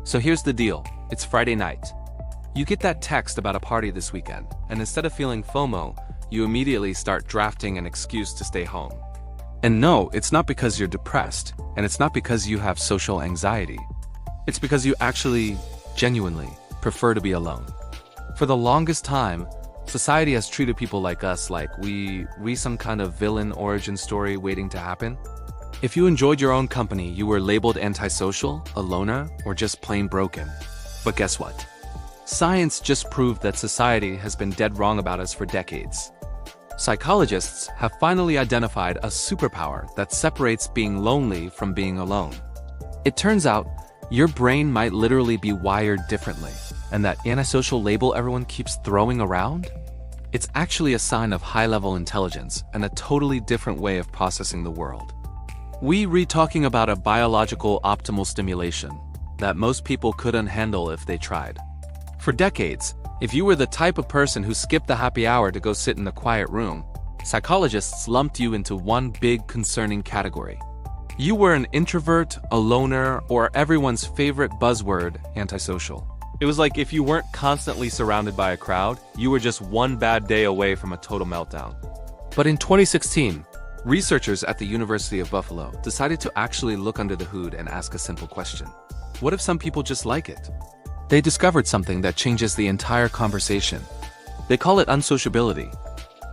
So here's the deal, it's Friday night. You get that text about a party this weekend, and instead of feeling FOMO, you immediately start drafting an excuse to stay home. And no, it's not because you're depressed, and it's not because you have social anxiety. It's because you actually, genuinely, prefer to be alone. For the longest time, society has treated people like us like we some kind of villain origin story waiting to happen. If you enjoyed your own company, you were labeled antisocial, a loner, or just plain broken. But guess what? Science just proved that society has been dead wrong about us for decades. Psychologists have finally identified a superpower that separates being lonely from being alone. It turns out, your brain might literally be wired differently, and that antisocial label everyone keeps throwing around? It's actually a sign of high-level intelligence and a totally different way of processing the world. We're talking about a biological optimal stimulation that most people couldn't handle if they tried. For decades, if you were the type of person who skipped the happy hour to go sit in a quiet room, psychologists lumped you into one big concerning category. You were an introvert, a loner, or everyone's favorite buzzword, antisocial. It was like if you weren't constantly surrounded by a crowd, you were just one bad day away from a total meltdown. But in 2016, researchers at the University of Buffalo decided to actually look under the hood and ask a simple question. What if some people just like it? They discovered something that changes the entire conversation. They call it unsociability.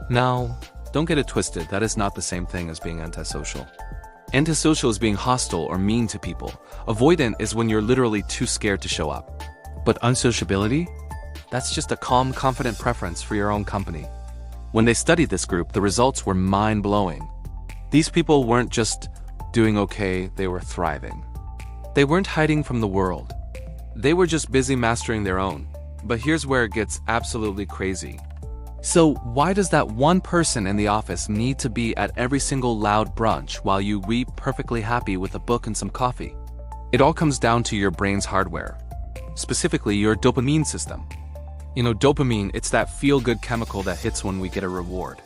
Now, don't get it twisted, that is not the same thing as being antisocial. Antisocial is being hostile or mean to people. Avoidant is when you're literally too scared to show up. But unsociability? That's just a calm, confident preference for your own company. When they studied this group, the results were mind-blowing. These people weren't just doing okay, they were thriving. They weren't hiding from the world. They were just busy mastering their own. But here's where it gets absolutely crazy. So why does that one person in the office need to be at every single loud brunch while you weep perfectly happy with a book and some coffee? It all comes down to your brain's hardware. Specifically, your dopamine system. You know, dopamine, it's that feel-good chemical that hits when we get a reward.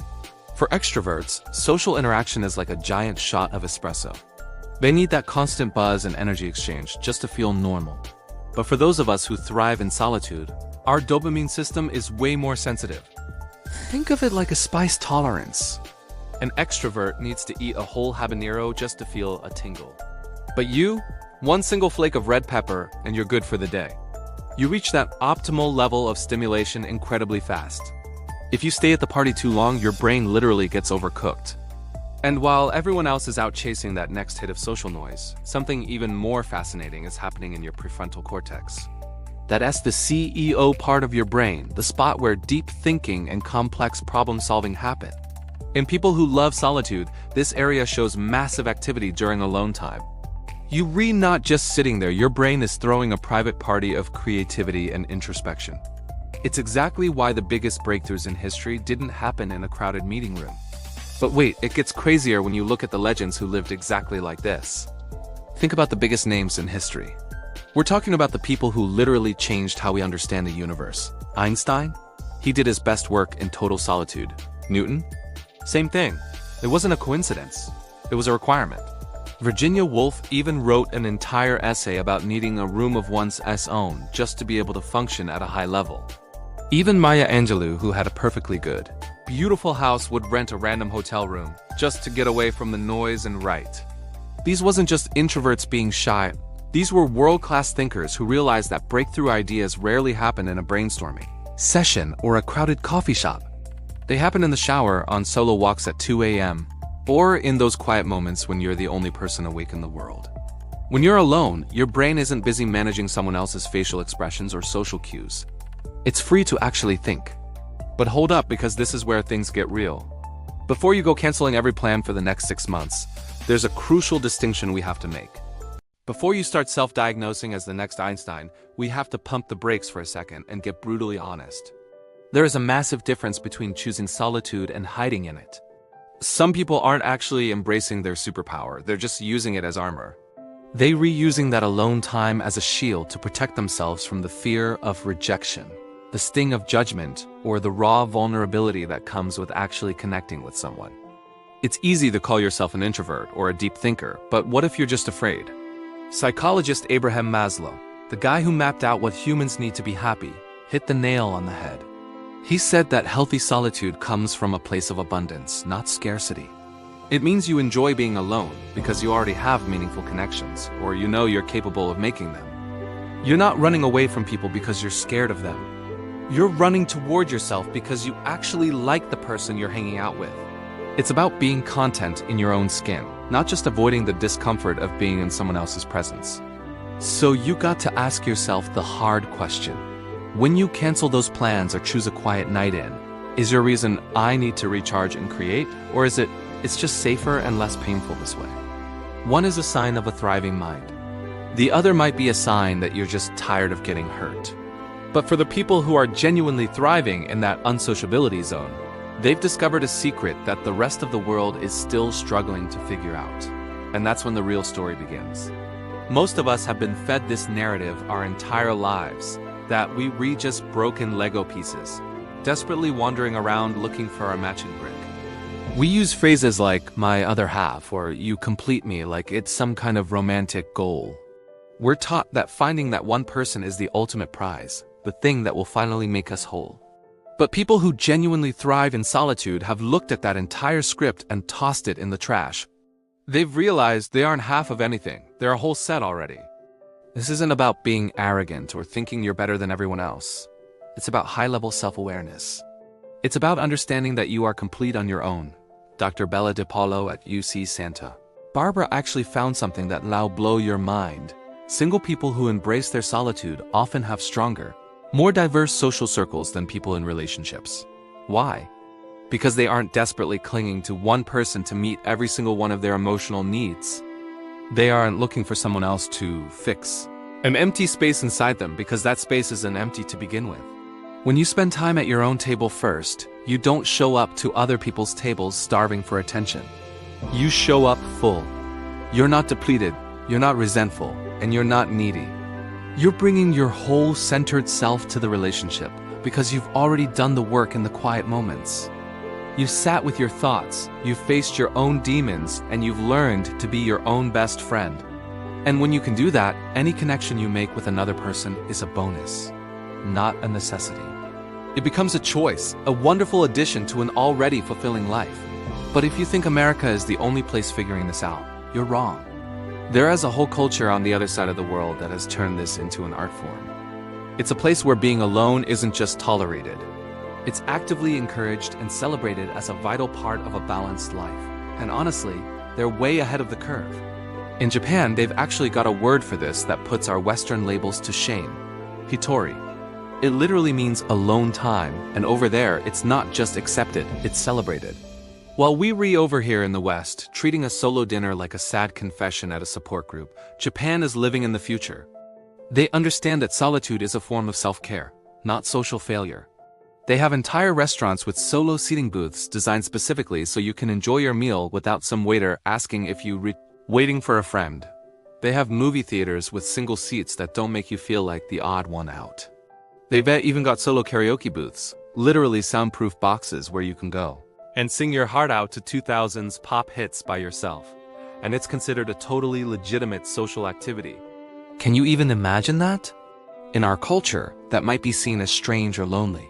For extroverts, social interaction is like a giant shot of espresso. They need that constant buzz and energy exchange just to feel normal. But for those of us who thrive in solitude, our dopamine system is way more sensitive. Think of it like a spice tolerance. An extrovert needs to eat a whole habanero just to feel a tingle. But you, one single flake of red pepper and you're good for the day. You reach that optimal level of stimulation incredibly fast. If you stay at the party too long, your brain literally gets overcooked. And while everyone else is out chasing that next hit of social noise, something even more fascinating is happening in your prefrontal cortex. That's the CEO part of your brain, the spot where deep thinking and complex problem-solving happen. In people who love solitude, this area shows massive activity during alone time. You're not just sitting there, your brain is throwing a private party of creativity and introspection. It's exactly why the biggest breakthroughs in history didn't happen in a crowded meeting room. But wait, it gets crazier when you look at the legends who lived exactly like this. Think about the biggest names in history. We're talking about the people who literally changed how we understand the universe. Einstein? He did his best work in total solitude. Newton? Same thing. It wasn't a coincidence. It was a requirement. Virginia Woolf even wrote an entire essay about needing a room of one's own just to be able to function at a high level. Even Maya Angelou, who had a perfectly good, beautiful house, would rent a random hotel room just to get away from the noise and write. These wasn't just introverts being shy. These were world-class thinkers who realized that breakthrough ideas rarely happen in a brainstorming session or a crowded coffee shop. They happen in the shower, on solo walks at 2 a.m., or in those quiet moments when you're the only person awake in the world. When you're alone, your brain isn't busy managing someone else's facial expressions or social cues. It's free to actually think. But hold up, because this is where things get real. Before you go canceling every plan for the next 6 months, there's a crucial distinction we have to make. Before you start self-diagnosing as the next Einstein, we have to pump the brakes for a second and get brutally honest. There is a massive difference between choosing solitude and hiding in it. Some people aren't actually embracing their superpower, they're just using it as armor. They're reusing that alone time as a shield to protect themselves from the fear of rejection, the sting of judgment, or the raw vulnerability that comes with actually connecting with someone. It's easy to call yourself an introvert or a deep thinker, but what if you're just afraid? Psychologist Abraham Maslow, the guy who mapped out what humans need to be happy, hit the nail on the head. He said that healthy solitude comes from a place of abundance, not scarcity. It means you enjoy being alone because you already have meaningful connections, or you know you're capable of making them. You're not running away from people because you're scared of them. You're running toward yourself because you actually like the person you're hanging out with. It's about being content in your own skin, not just avoiding the discomfort of being in someone else's presence. So you got to ask yourself the hard question. When you cancel those plans or choose a quiet night in, is your reason I need to recharge and create, or is it's just safer and less painful this way? One is a sign of a thriving mind. The other might be a sign that you're just tired of getting hurt. But for the people who are genuinely thriving in that unsociability zone, they've discovered a secret that the rest of the world is still struggling to figure out. And that's when the real story begins. Most of us have been fed this narrative our entire lives, that we read just broken Lego pieces, desperately wandering around looking for our matching brick. We use phrases like, my other half, or you complete me, like it's some kind of romantic goal. We're taught that finding that one person is the ultimate prize, the thing that will finally make us whole. But people who genuinely thrive in solitude have looked at that entire script and tossed it in the trash. They've realized they aren't half of anything, they're a whole set already. This isn't about being arrogant or thinking you're better than everyone else. It's about high-level self-awareness. It's about understanding that you are complete on your own. Dr. Bella DiPaolo at UC Santa Barbara actually found something that will blow your mind. Single people who embrace their solitude often have stronger, more diverse social circles than people in relationships. Why? Because they aren't desperately clinging to one person to meet every single one of their emotional needs. They aren't looking for someone else to fix an empty space inside them because that space isn't empty to begin with. When you spend time at your own table first, you don't show up to other people's tables starving for attention. You show up full. You're not depleted, you're not resentful, and you're not needy. You're bringing your whole centered self to the relationship because you've already done the work in the quiet moments. You've sat with your thoughts, you've faced your own demons, and you've learned to be your own best friend. And when you can do that, any connection you make with another person is a bonus, not a necessity. It becomes a choice, a wonderful addition to an already fulfilling life. But if you think America is the only place figuring this out, you're wrong. There is a whole culture on the other side of the world that has turned this into an art form. It's a place where being alone isn't just tolerated. It's actively encouraged and celebrated as a vital part of a balanced life. And honestly, they're way ahead of the curve. In Japan, they've actually got a word for this that puts our Western labels to shame. Hitori. It literally means alone time, and over there, it's not just accepted, it's celebrated. While we over here in the West, treating a solo dinner like a sad confession at a support group, Japan is living in the future. They understand that solitude is a form of self-care, not social failure. They have entire restaurants with solo seating booths designed specifically so you can enjoy your meal without some waiter asking if you waiting for a friend. They have movie theaters with single seats that don't make you feel like the odd one out. They've even got solo karaoke booths, literally soundproof boxes where you can go and sing your heart out to 2000s pop hits by yourself. And it's considered a totally legitimate social activity. Can you even imagine that? In our culture, that might be seen as strange or lonely.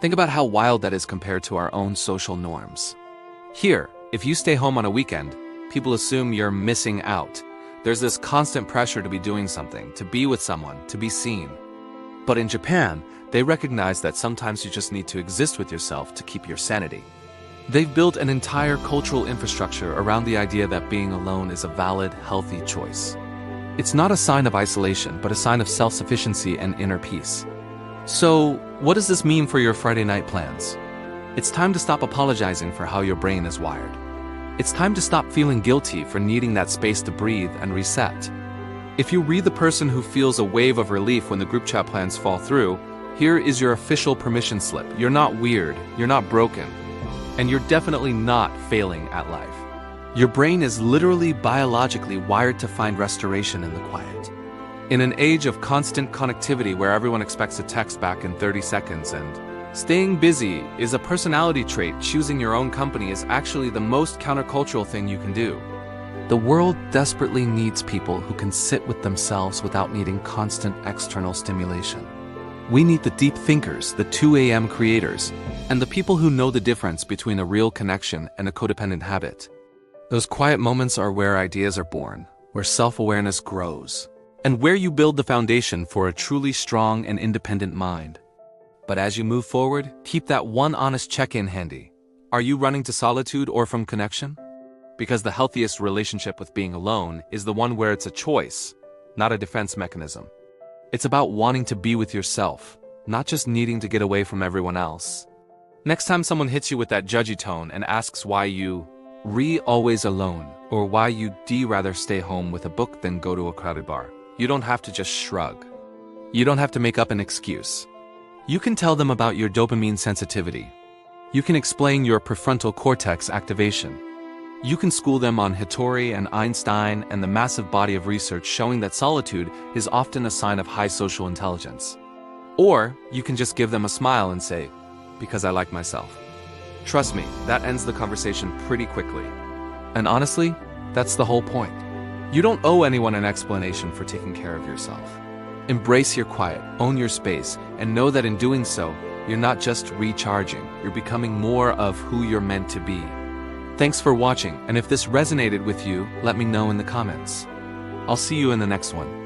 Think about how wild that is compared to our own social norms. Here, if you stay home on a weekend, people assume you're missing out. There's this constant pressure to be doing something, to be with someone, to be seen. But in Japan, they recognize that sometimes you just need to exist with yourself to keep your sanity. They've built an entire cultural infrastructure around the idea that being alone is a valid, healthy choice. It's not a sign of isolation, but a sign of self-sufficiency and inner peace. So, what does this mean for your Friday night plans? It's time to stop apologizing for how your brain is wired. It's time to stop feeling guilty for needing that space to breathe and reset. If you read the person who feels a wave of relief when the group chat plans fall through, here is your official permission slip. You're not weird, you're not broken, and you're definitely not failing at life. Your brain is literally biologically wired to find restoration in the quiet. In an age of constant connectivity where everyone expects a text back in 30 seconds and staying busy is a personality trait, choosing your own company is actually the most countercultural thing you can do. The world desperately needs people who can sit with themselves without needing constant external stimulation. We need the deep thinkers, the 2 a.m. creators, and the people who know the difference between a real connection and a codependent habit. Those quiet moments are where ideas are born, where self-awareness grows, and where you build the foundation for a truly strong and independent mind. But as you move forward, keep that one honest check-in handy. Are you running to solitude or from connection? Because the healthiest relationship with being alone is the one where it's a choice, not a defense mechanism. It's about wanting to be with yourself, not just needing to get away from everyone else. Next time someone hits you with that judgy tone and asks why you always alone, or why you rather stay home with a book than go to a crowded bar, you don't have to just shrug. You don't have to make up an excuse. You can tell them about your dopamine sensitivity. You can explain your prefrontal cortex activation. You can school them on Hitori and Einstein and the massive body of research showing that solitude is often a sign of high social intelligence. Or you can just give them a smile and say, because I like myself. Trust me, that ends the conversation pretty quickly. And honestly, that's the whole point. You don't owe anyone an explanation for taking care of yourself. Embrace your quiet, own your space, and know that in doing so, you're not just recharging, you're becoming more of who you're meant to be. Thanks for watching, and if this resonated with you, let me know in the comments. I'll see you in the next one.